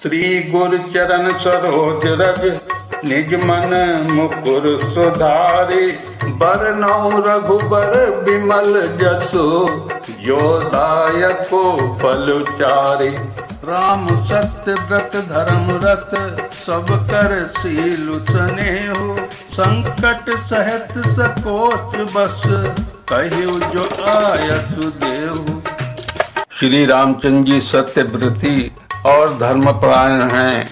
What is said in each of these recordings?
श्री गुरु चरण सरोज रज निज मन मुकुर सुधारी। बरनौ रघुबर बिमल जसु जो दायको फलचारी। राम सत्य व्रत धर्म रत सब कर सीलु स्नेहु। संकट सहत सकोच बस कहिउ जो आयसु देहु। श्री रामचंद्र जी सत्यव्रती और धर्मपरायण हैं,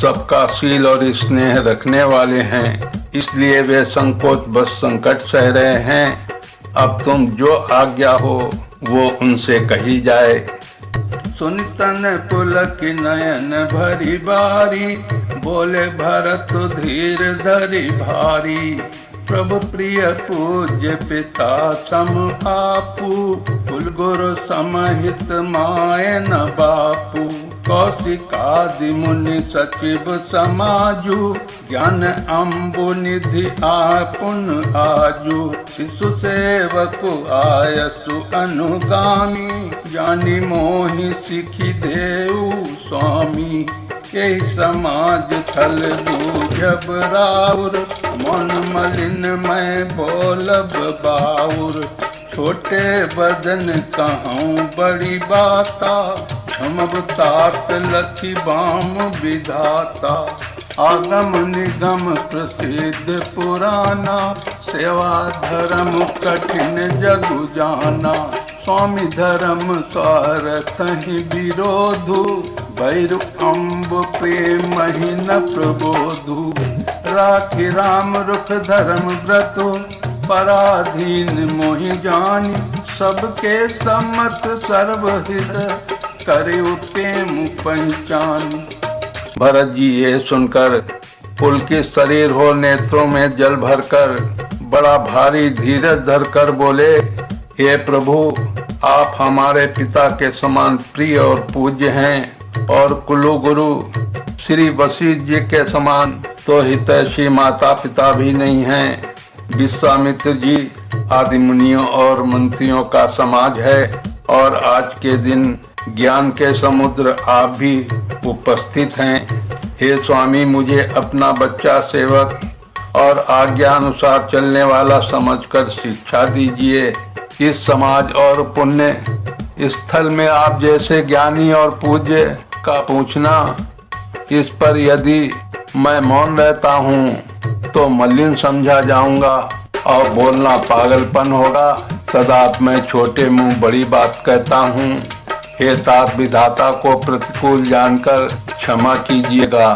सबका शील और स्नेह रखने वाले हैं, इसलिए वे संकोच बस संकट सह रहे हैं। अब तुम जो आज्ञा हो वो उनसे कही जाए। सुनितन पुलक नयन भरी बारी। बोले भरत धीर धरि भारी। प्रभु प्रिय पूज्य पिता सम आपू। कुल गुरु समहित माय न बापू। कौशिकादि मुनि सचिव समाजु। ज्ञान अम्बु निधि आपुन आजु। शिशु सेवक आयसु अनुगामी। जानि मोहि सिखि देउ स्वामी। यही समाज थल बूझब राउर। मन मलिन मैं बोलब बाउर। छोटे बदन कहूँ बड़ी बाता। क्षमब तात लखी बाम विधाता। आगम निगम प्रसिद्ध पुराना। सेवा धर्म कठिन जगु जाना। स्वामी धर्म सारथहि विरोधु। भैरु अम्ब प्रेम ही न प्रबोधु। राखि राम रुख धर्म व्रतो। पराधीन मोहि जानी। सबके सम्मत सर्वहित करिउ प्रेम पंचान। भरत जी ये सुनकर पुलकित शरीर हो नेत्रों में जल भरकर बड़ा भारी धीरज धरकर बोले, हे प्रभु, आप हमारे पिता के समान प्रिय और पूज्य हैं और कुलु गुरु श्री वशिष्ठ जी के समान तो हितैषी माता पिता भी नहीं हैं। विश्वामित्र जी आदि मुनियों और मंत्रियों का समाज है और आज के दिन ज्ञान के समुद्र आप भी उपस्थित हैं। हे स्वामी, मुझे अपना बच्चा सेवक और आज्ञा अनुसार चलने वाला समझकर शिक्षा दीजिए। इस समाज और पुण्य स्थल में आप जैसे ज्ञानी और पूज्य का पूछना, इस पर यदि मैं मौन रहता हूँ तो मलिन समझा जाऊंगा और बोलना पागलपन होगा। सदा मैं छोटे मुंह बड़ी बात कहता हूँ। हे तात विधाता को प्रतिकूल जानकर क्षमा कीजिएगा।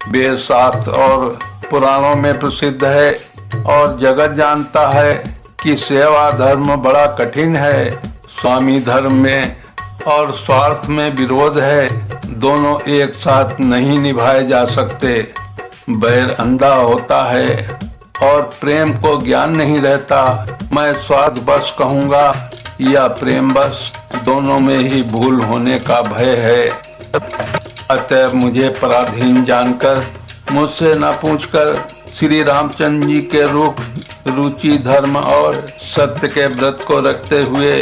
वेद शास्त्र और पुराणों में प्रसिद्ध है और जगत जानता है कि सेवा धर्म बड़ा कठिन है। स्वामी धर्म में और स्वार्थ में विरोध है। दोनों एक साथ नहीं निभाए जा सकते। बैर अंधा होता है और प्रेम को ज्ञान नहीं रहता। मैं स्वार्थ बस कहूँगा या प्रेम बस, दोनों में ही भूल होने का भय है। अतः मुझे पराधीन जानकर मुझसे न पूछकर श्री रामचंद्र जी के रूप रुचि धर्म और सत्य के व्रत को रखते हुए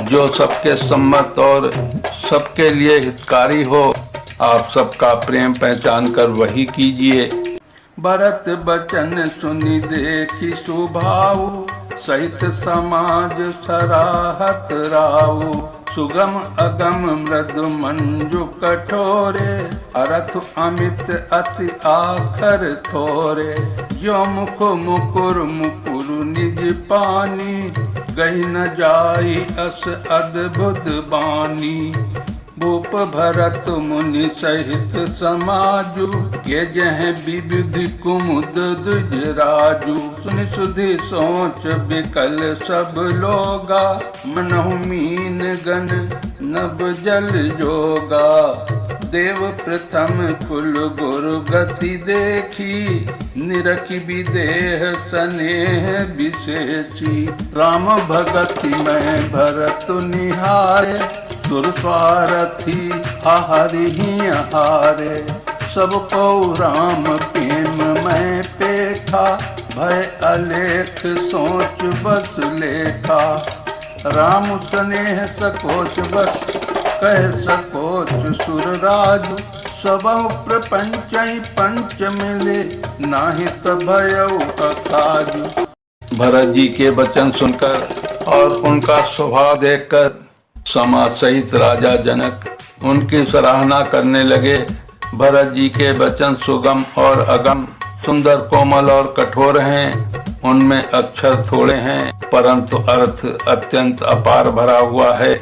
जो सबके सम्मत और सबके लिए हितकारी हो, आप सबका प्रेम पहचान कर वही कीजिए। भरत बचन सुनि देखि सुभाऊ। सहित समाज सराहत राऊ। सुगम अगम मृदु मंजु कठोरे। अरथ अमित अति आखर थोरे। यो मुख मुकुर मुकुर निज पानी। गहि न जाई अस अद्भुत बानी। भूप भरत मुनि सहित समाजु। ये जह विविध कुमुद दुजराजु। सुनि सुधि सोच विकल सब लोगा। मनहु मीन गन नभ जल जोगा। देव प्रथम कुल गुरु गति देखी। निरखि विदेह स्नेह विशेषी। राम भगति में भरत निहारे। सुरस्वारथी आहारी ही आहारे। सबको राम प्रेम में पेखा। भय अलेख सोच बस लेखा। राम स्नेह सकोच बस कह सकोच सुरराज। सबहु प्रपंच पंच मिले, नाही भयउ अकाजु। भरत जी के वचन सुनकर और उनका स्वभाव देखकर समाज सहित राजा जनक उनकी सराहना करने लगे। भरत जी के वचन सुगम और अगम, सुंदर, कोमल और कठोर हैं। उनमें अक्षर थोड़े हैं परंतु अर्थ अत्यंत अपार भरा हुआ है।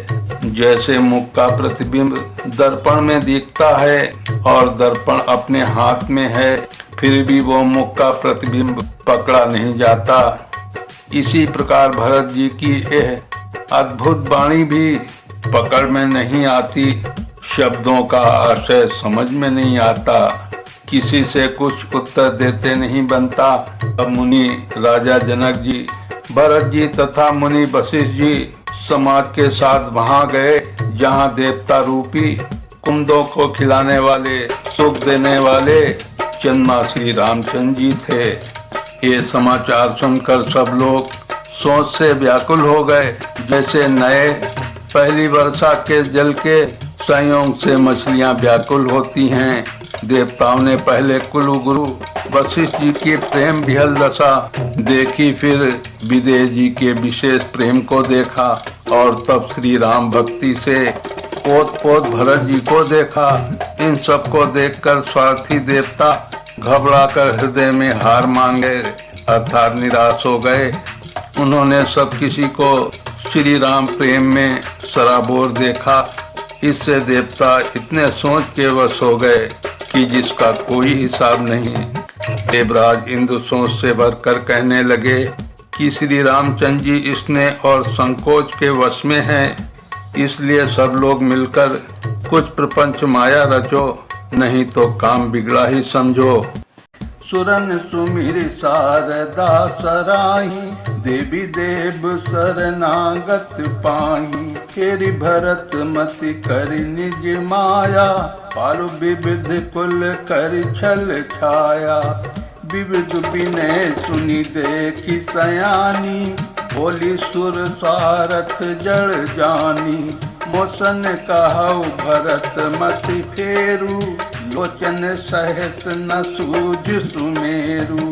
जैसे मुख का प्रतिबिंब दर्पण में दिखता है और दर्पण अपने हाथ में है, फिर भी वो मुख का प्रतिबिंब पकड़ा नहीं जाता। इसी प्रकार भरत जी की यह अद्भुत वाणी भी पकड़ में नहीं आती, शब्दों का आशय समझ में नहीं आता, किसी से कुछ उत्तर देते नहीं बनता। अब मुनि राजा जनक जी, भरत जी तथा मुनि वशिष्ठ जी समाज के साथ वहां गए जहां देवता रूपी कुंदों को खिलाने वाले, सुख देने वाले चन्मा श्री रामचंद्र जी थे। ये समाचार सुनकर सब लोग सोच से व्याकुल हो गए, जैसे नए पहली वर्षा के जल के संयोग से मछलियां व्याकुल होती हैं। देवताओं ने पहले कुलगुरु वशिष्ठ जी की प्रेम विहल दशा देखी, फिर विदेह जी के विशेष प्रेम को देखा और तब श्री राम भक्ति से पोत पोत भरत जी को देखा। इन सब को देखकर स्वार्थी देवता घबराकर हृदय में हार मान गए, अर्थात निराश हो गए। उन्होंने सब किसी को श्री राम प्रेम में सराबोर देखा। इससे देवता इतने सोच के वश हो गए कि जिसका कोई हिसाब नहीं। देवराज इंद्र सोच से भरकर कहने लगे कि श्री रामचंद्र जी स्नेह और संकोच के वश में हैं, इसलिए सब लोग मिलकर कुछ प्रपंच माया रचो, नहीं तो काम बिगड़ा ही समझो। सुरन सुमिर शारदा सराही, देवी देव शरणागत पाही। फेरि भरत मति कर निज माया, पारु विविध कुल कर छल छाया। विविध विनय सुनि देखी सयानी, बोली सुर सारथ जड़ जानी। मोसन कहु भरत मति फेरू, लोचन सहस न सूझ सुमेरु।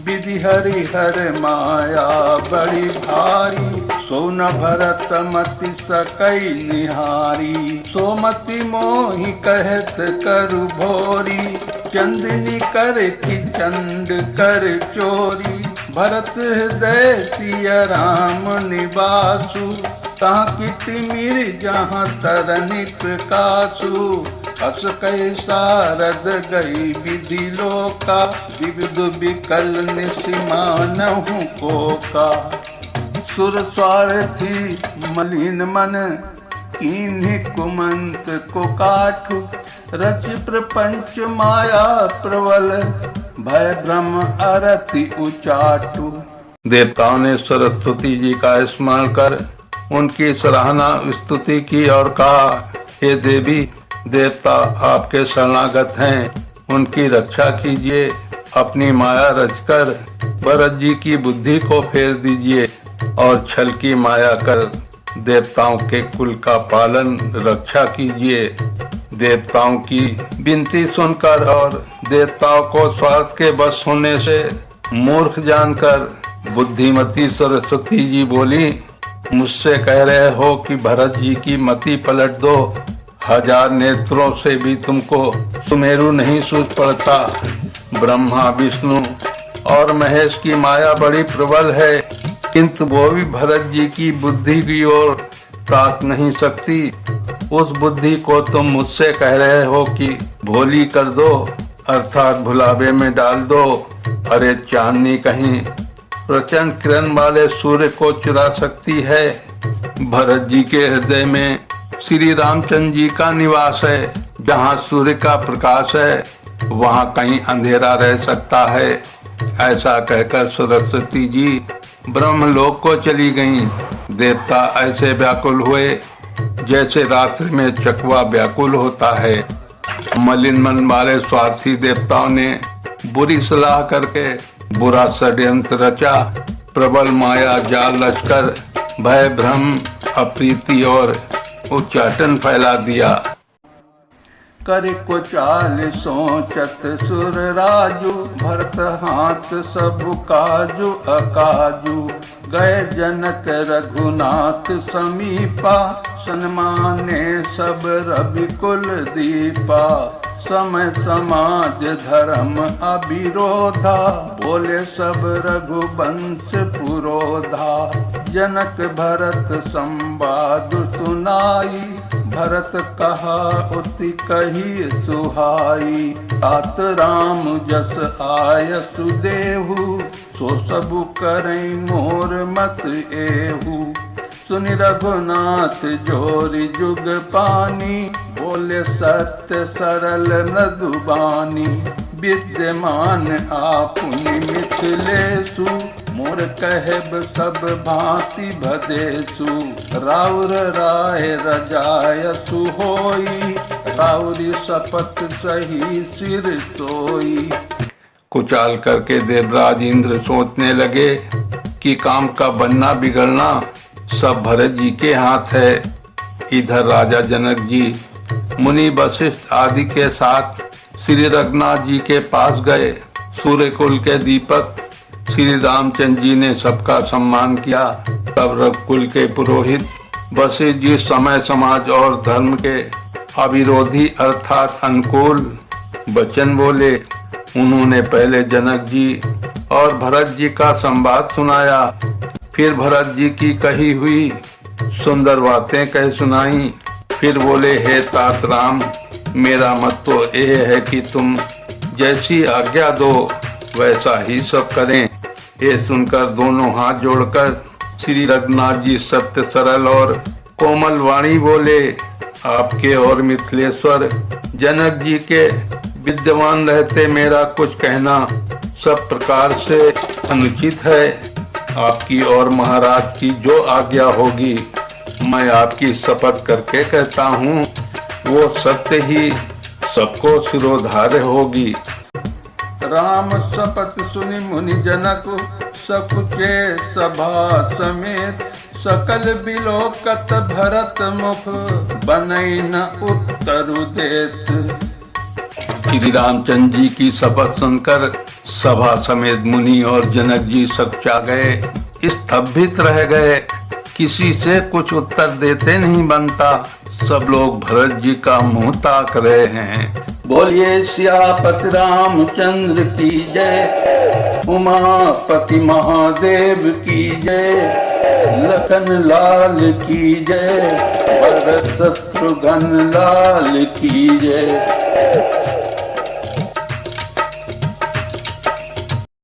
विधि हरिहर माया बड़ी भारी, सो न भरत मति सकई निहारी। सोमति मोहि कहत करु भोरी, चंदनी कर की चंड कर चोरी। भरत हृदय सिया राम निवासु, तहाँ की तिमिर जहाँ तरनि प्रकाशु। अस कई सारद गई विधि लोका, विविध विकल निसिमानहु कोका। सुर स्वार्थी मलिन मन, कीन्हि कुमंत को काठु। रच प्रपंच माया प्रबल, भय भ्रम अरति उचाटु। देवताओं ने सरस्वती जी का स्मरण कर उनकी सराहना स्तुति की और कहा, हे देवी, देवता आपके शरणागत हैं, उनकी रक्षा कीजिए। अपनी माया रचकर भरत जी की बुद्धि को फेर दीजिए और छल की माया कर देवताओं के कुल का पालन रक्षा कीजिए। देवताओं की विनती सुनकर और देवताओं को स्वार्थ के बस होने से मूर्ख जानकर बुद्धिमती सरस्वती जी बोली, मुझसे कह रहे हो कि भरत जी की मति पलट दो। हजार नेत्रों से भी तुमको सुमेरु नहीं सूझ पड़ता। ब्रह्मा, विष्णु और महेश की माया बड़ी प्रबल है, किंतु वो भी भरत जी की बुद्धि की ओर ताक नहीं सकती। उस बुद्धि को तुम मुझसे कह रहे हो कि भोली कर दो, अर्थात भुलावे में डाल दो। अरे चांदनी कहीं प्रचंड किरण वाले सूर्य को चुरा सकती है। भरत जी के हृदय में श्री रामचंद्र जी का निवास है। जहाँ सूर्य का प्रकाश है वहाँ कहीं अंधेरा रह सकता है। ऐसा कहकर सरस्वती जी ब्रह्मलोक को चली गईं। देवता ऐसे व्याकुल हुए जैसे रात्रि में चकवा व्याकुल होता है। मलिन मन वाले स्वार्थी देवताओं ने बुरी सलाह करके बुरा षड्यंत्र रचा। प्रबल माया जाल रचकर भय, भ्रम, अप्रीति और उच्चाटन फैला दिया। कर को चाल सोचत सुर राजू, भरत हाथ सब काजू अकाजू। गए जनक रघुनाथ समीपा, सन्माने सब रवि कुल दीपा। समय समाज धर्म अविरोधा, बोले सब रघुवंश पुरोधा। जनक भरत संवाद सुनाई, भरत कहा उति कही सुहाई। तात राम जस आय सुदेहु, सो सबु करई मोर मत एहू। सुनि रघुनाथ जोरि जुग पानी, बोले सत्य सरल मृदुबानी। विद्यमान आपुनि मिथिलेषु, मोर कहब सब भांति भदेषु। राउर राय रजायसु होई, राउरी शपथ सही सिर सोई। कुचाल करके देवराज इंद्र सोचने लगे कि काम का बनना बिगड़ना सब भरत जी के हाथ है। इधर राजा जनक जी मुनि वशिष्ठ आदि के साथ श्री रघुनाथ जी के पास गए। सूर्य कुल के दीपक श्री रामचंद्र जी ने सबका सम्मान किया। तब रघुकुल के पुरोहित वशिष्ठ जी समय समाज और धर्म के अविरोधी अर्थात अनुकूल वचन बोले। उन्होंने पहले जनक जी और भरत जी का संवाद सुनाया, फिर भरत जी की कही हुई सुंदर बातें कह सुनाई। फिर बोले, हे तात राम, मेरा मत तो यह है कि तुम जैसी आज्ञा दो वैसा ही सब करें। ये सुनकर दोनों हाथ जोड़कर श्री रघुनाथ जी सत्य सरल और कोमल वाणी बोले, आपके और मिथिलेश्वर जनक जी के विद्यमान रहते मेरा कुछ कहना सब प्रकार से अनुचित है। आपकी और महाराज की जो आज्ञा होगी मैं आपकी शपथ करके कहता हूँ, वो सत्य ही सबको सिरोधार्य होगी। राम शपथ सुनि मुनि जनक, सकुचे सभा समेत। सकल बिलोकत भरत मुख, बनई न उत्तरु देत। श्री रामचंद्र जी की शपथ सुनकर सभा समेत मुनि और जनक जी सकचा गए, स्तंभित रह गए। किसी से कुछ उत्तर देते नहीं बनता। सब लोग भरत जी का मुंह ताक रहे हैं। बोलिए सियापति रामचंद्र की जय, उमापति महादेव की जय, लखन लाल की जय, भरत शत्रुघ्न लाल की जय।